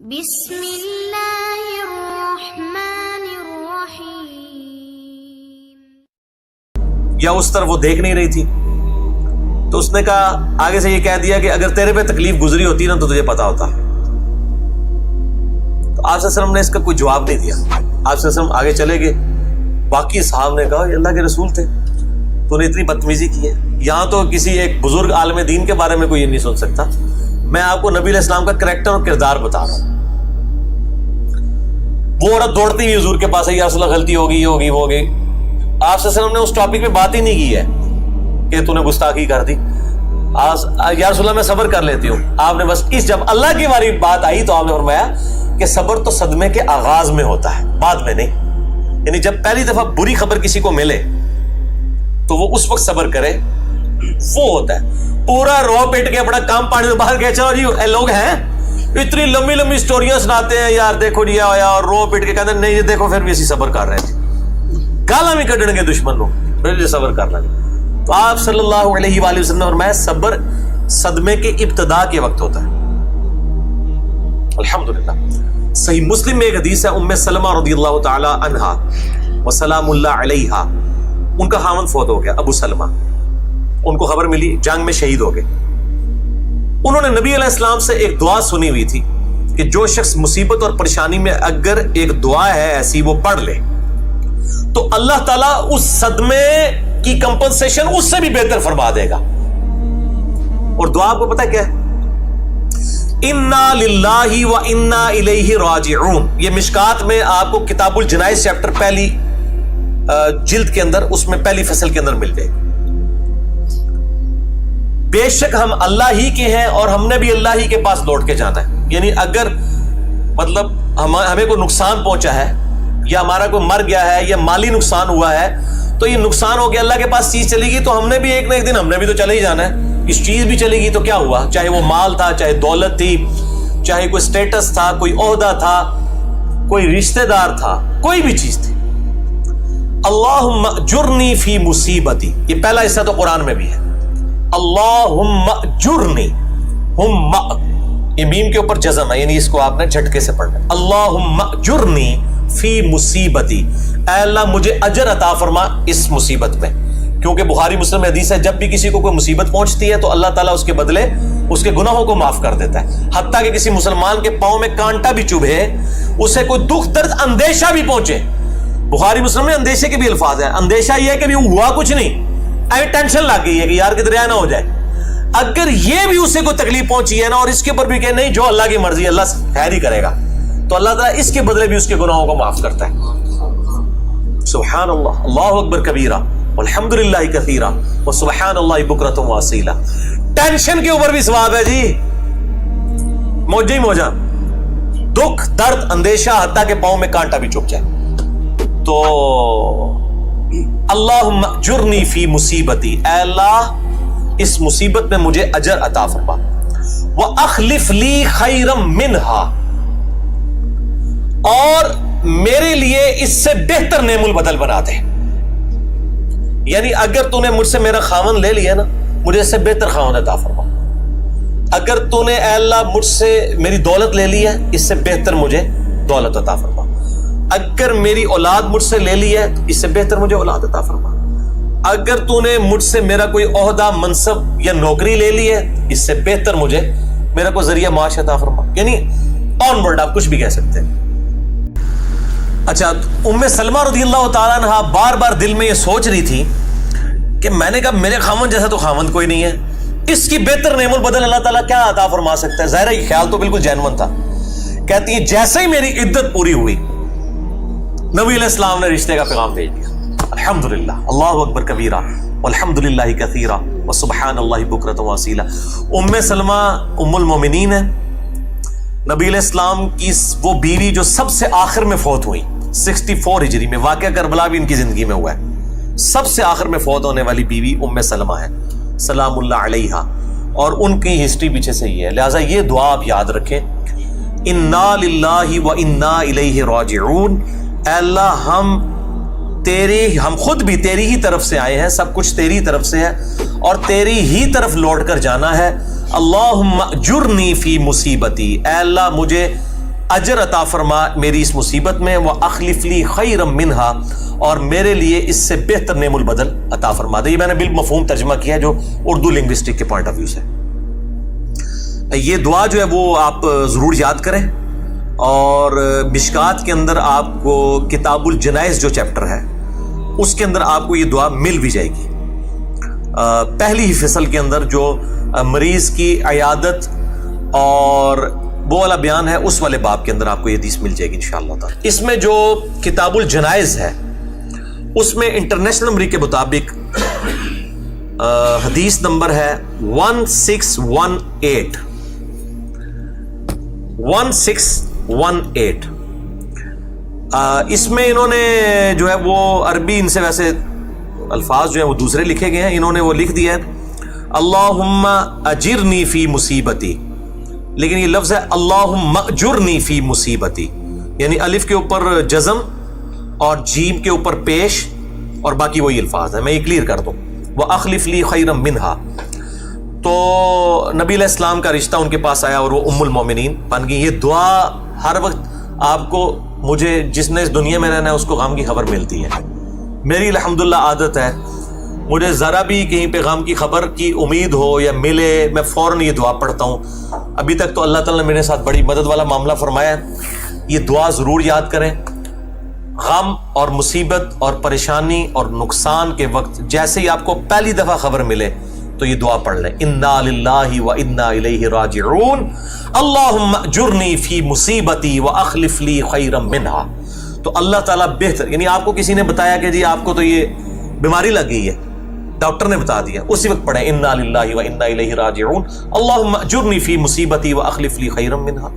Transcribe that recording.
بسم اللہ الرحمن الرحیم. یا اس طرف وہ دیکھ نہیں رہی تھی تو اس نے کہا آگے سے یہ کہہ دیا کہ اگر تیرے پہ تکلیف گزری ہوتی نا تو تجھے پتا ہوتا. تو آپ صلی اللہ علیہ وسلم نے اس کا کوئی جواب نہیں دیا. آپ صلی اللہ علیہ وسلم آگے چلے گئے. باقی صحابہ نے کہا یہ اللہ کے رسول تھے, تو نے اتنی بدتمیزی کی ہے. یہاں تو کسی ایک بزرگ عالم دین کے بارے میں کوئی یہ نہیں سن سکتا. میں آپ کو نبی علیہ السلام کا کریکٹر اور کردار بتا رہا ہوں. وہ عورت دوڑتی ہوئی حضور کے پاس ہے, یا رسول اللہ غلطی ہوگی, یہ ہوگی, وہ ہوگی. آپ صلی اللہ علیہ وسلم نے اس ٹاپک پہ بات ہی نہیں کی ہے کہ تو نے گستاخی کر دی. یا رسول اللہ میں صبر کر لیتی ہوں. آپ نے بس جب اللہ کی باری بات آئی تو آپ نے فرمایا کہ صبر تو صدمے کے آغاز میں ہوتا ہے, بعد میں نہیں. یعنی جب پہلی دفعہ بری خبر کسی کو ملے تو وہ اس وقت صبر کرے, وہ ہوتا ہے. پورا رو پیٹ کے اپنا کام پانی سے باہر گئے چلو جی لوگ ہیں اتنی لمبی لمبی سٹوریاں سناتے ہیں, یار دیکھو جی آیا اور رو پیٹ کے کہتے ہیں نہیں دیکھو پھر بھی اسی صبر کر رہے ہیں, گالاں بھی کڈن گے دشمن لوگ, پھر صبر کر لیں گے. تو آپ صلی اللہ علیہ وآلہ وسلم نے فرمایا صبر صدمے کے ابتدا کے وقت ہوتا ہے. الحمدللہ. صحیح مسلم میں ایک حدیث ہے, ام سلمہ رضی اللہ تعالی عنہا وسلام اللہ علیہا, ان کا خاوند فوت ہو گیا, ابو سلمہ. ان کو خبر ملی, جنگ میں شہید ہو گئے. انہوں نے نبی علیہ السلام سے ایک دعا سنی ہوئی تھی کہ جو شخص مصیبت اور پریشانی میں اگر ایک دعا ہے ایسی وہ پڑھ لے تو اللہ تعالیٰ اس صدمے کی کمپنسیشن اس سے بھی بہتر فرما دے گا. اور دعا آپ کو پتہ کیا ہے؟ انا للہ و انا الیہ راجعون. یہ مشکات میں آپ کو کتاب الجنائز چیپٹر پہلی جلد کے اندر, اس میں پہلی فصل کے اندر مل جائے گی. بے شک ہم اللہ ہی کے ہیں اور ہم نے بھی اللہ ہی کے پاس لوٹ کے جانا ہے. یعنی اگر مطلب ہمیں کوئی نقصان پہنچا ہے یا ہمارا کوئی مر گیا ہے یا مالی نقصان ہوا ہے تو یہ نقصان ہو گیا, اللہ کے پاس چیز چلے گی تو ہم نے بھی ایک نہ ایک دن ہم نے بھی تو چلے ہی جانا ہے. اس چیز بھی چلے گی تو کیا ہوا, چاہے وہ مال تھا, چاہے دولت تھی, چاہے کوئی سٹیٹس تھا, کوئی عہدہ تھا, کوئی رشتہ دار تھا, کوئی بھی چیز تھی. اللہم اجرنی فی مصیبتی, یہ پہلا حصہ تو قرآن میں بھی ہے. اللہم اجرنی, یہ میم کے اوپر جزم ہے, یعنی اس کو آپ نے جھٹکے سے پڑھنا. اللہم اجرنی فی مصیبتی, اے اللہ مجھے اجر عطا فرما اس مصیبت میں. کیونکہ بخاری مسلم حدیث ہے جب بھی کسی کو کوئی مصیبت پہنچتی ہے تو اللہ تعالیٰ اس کے بدلے اس کے گناہوں کو معاف کر دیتا ہے. حتیٰ کہ کسی مسلمان کے پاؤں میں کانٹا بھی چبھے, اسے کوئی دکھ درد اندیشہ بھی پہنچے, بخاری مسلم میں اندیشے کے بھی الفاظ ہیں. اندیشہ یہ ہے کہ بھی ہوا کچھ نہیں, ٹینشن لگ گئی ہے کہ یار کدھر نہ ہو جائے. اگر یہ بھی اسے کوئی تکلیف پہنچی ہے نا اور اس کے اوپر بھی کہ نہیں جو اللہ کی مرضی اللہ خیر ہی کرے گا, تو اللہ تعالیٰ اس کے بدلے بھی اس کے گناہوں کو معاف کرتا ہے. سبحان اللہ, اللہ اکبر کبیرہ والحمدللہ کثیرہ وسبحان اللہ بکرۃ واصیلہ. ٹینشن کے اوپر بھی ثواب ہے جی, موجہ ہی موجہ, دکھ درد اندیشہ حتیٰ کہ پاؤں میں کانٹا بھی چبھ جائے. تو اللہم اجرنی فی مصیبتی, اے اللہ اس مصیبت میں مجھے اجر عطا فرما. وَأَخْلِفْ لِي خَيْرًا مِّنْهَا, اور میرے لیے اس سے بہتر نعم البدل بنا دے. یعنی اگر تو نے مجھ سے میرا خاوند لے لیا نا, مجھے اس سے بہتر خاوند عطا فرما. اگر تو نے اے اللہ مجھ سے میری دولت لے لی ہے, اس سے بہتر مجھے دولت عطا فرما. اگر میری اولاد مجھ سے لے لی ہے تو اس سے بہتر مجھے اولاد عطا فرما. اگر تو نے مجھ سے میرا کوئی عہدہ منصب یا نوکری لے لی ہے, اس سے بہتر مجھے میرا کوئی ذریعہ معاش عطا فرما. یعنی آن ورڈ آپ کچھ بھی کہہ سکتے ہیں. اچھا, ام سلمہ رضی اللہ تعالیٰ عنہ بار بار دل میں یہ سوچ رہی تھی کہ میں نے کہا میرے خاوند جیسا تو خاوند کوئی نہیں ہے, اس کی بہتر نعم البدل اللہ تعالیٰ کیا عطا فرما سکتا ہے. ظاہر ہے خیال تو بالکل جینون تھا. کہتی ہے جیسے ہی میری عدت پوری ہوئی نبی علیہ السلام نے رشتے کا پیغام بھیج دیا. الحمدللہ, اللہ اکبر کبیرہ والحمدللہ کثیرہ وسبحان اللہ بکرۃ واصیلہ. ام سلمہ ام المومنین ہے, نبی علیہ السلام کی وہ بیوی جو سب سے آخر میں فوت ہوئی 64 ہجری میں. واقعہ کربلا بھی ان کی زندگی میں ہوا ہے. سب سے آخر میں فوت ہونے والی بیوی ام سلمہ ہے سلام اللہ علیہا, اور ان کی ہسٹری پیچھے سے یہ ہے. لہٰذا یہ دعا آپ یاد رکھیں, انا للہ و انا الیہ راجعون. اے اللہ ہم خود بھی تیری ہی طرف سے آئے ہیں, سب کچھ تیری طرف سے ہے اور تیری ہی طرف لوٹ کر جانا ہے. اللہم اجرنی فی مصیبتی, اے اللہ مجھے اجر عطا فرما میری اس مصیبت میں، وَأَخْلِفْ لِي خَيْرًا مِنْهَا، اور میرے لیے اس سے بہتر نعم البدل عطا فرما دے۔ یہ میں نے بالمفہوم ترجمہ کیا ہے جو اردو لنگوسٹک کے پوائنٹ آف ویو سے۔ یہ دعا جو ہے وہ آپ ضرور یاد کریں، اور مشکات کے اندر آپ کو کتاب الجنائز جو چیپٹر ہے اس کے اندر آپ کو یہ دعا مل بھی جائے گی۔ پہلی ہی فصل کے اندر جو مریض کی عیادت اور وہ والا بیان ہے اس والے باب کے اندر آپ کو یہ حدیث مل جائے گی انشاءاللہ تعالی۔ اس میں جو کتاب الجنائز ہے اس میں انٹرنیشنل نمبر کے مطابق حدیث نمبر ہے 1618 1618۔ اس میں انہوں نے جو ہے وہ عربی، ان سے ویسے الفاظ جو ہیں وہ دوسرے لکھے گئے ہیں، انہوں نے وہ لکھ دیا ہے اللہم اجرنی فی مصیبتی، لیکن یہ لفظ ہے اللہم اجرنی فی مصیبتی، یعنی الف کے اوپر جزم اور جیم کے اوپر پیش اور باقی وہی الفاظ ہیں۔ میں یہ کلیئر کر دوں، وَأَخْلِفْ لِي خَيْرًا مِنْهَا۔ تو نبی علیہ السلام کا رشتہ ان کے پاس آیا اور وہ ام المومنین بن گئی۔ یہ دعا ہر وقت آپ کو، مجھے جس نے اس دنیا میں رہنا ہے اس کو غم کی خبر ملتی ہے۔ میری الحمدللہ عادت ہے، مجھے ذرا بھی کہیں پہ غم کی خبر کی امید ہو یا ملے، میں فوراً یہ دعا پڑھتا ہوں۔ ابھی تک تو اللہ تعالیٰ نے میرے ساتھ بڑی مدد والا معاملہ فرمایا ہے۔ یہ دعا ضرور یاد کریں۔ غم اور مصیبت اور پریشانی اور نقصان کے وقت جیسے ہی آپ کو پہلی دفعہ خبر ملے تو یہ دعا پڑھ لیں، انا للہ و انا الیہ راجعون، اللہم اجرنی فی مصیبتی واخلف لی خیرا منہا۔ تو اللہ تعالیٰ بہتر، یعنی آپ کو کسی نے بتایا کہ جی آپ کو تو یہ بیماری لگ گئی ہے، ڈاکٹر نے بتا دیا، اسی وقت پڑھیں انا للہ و انا الیہ راجعون، اللہم اجرنی فی مصیبتی واخلف لی خیرا منہا۔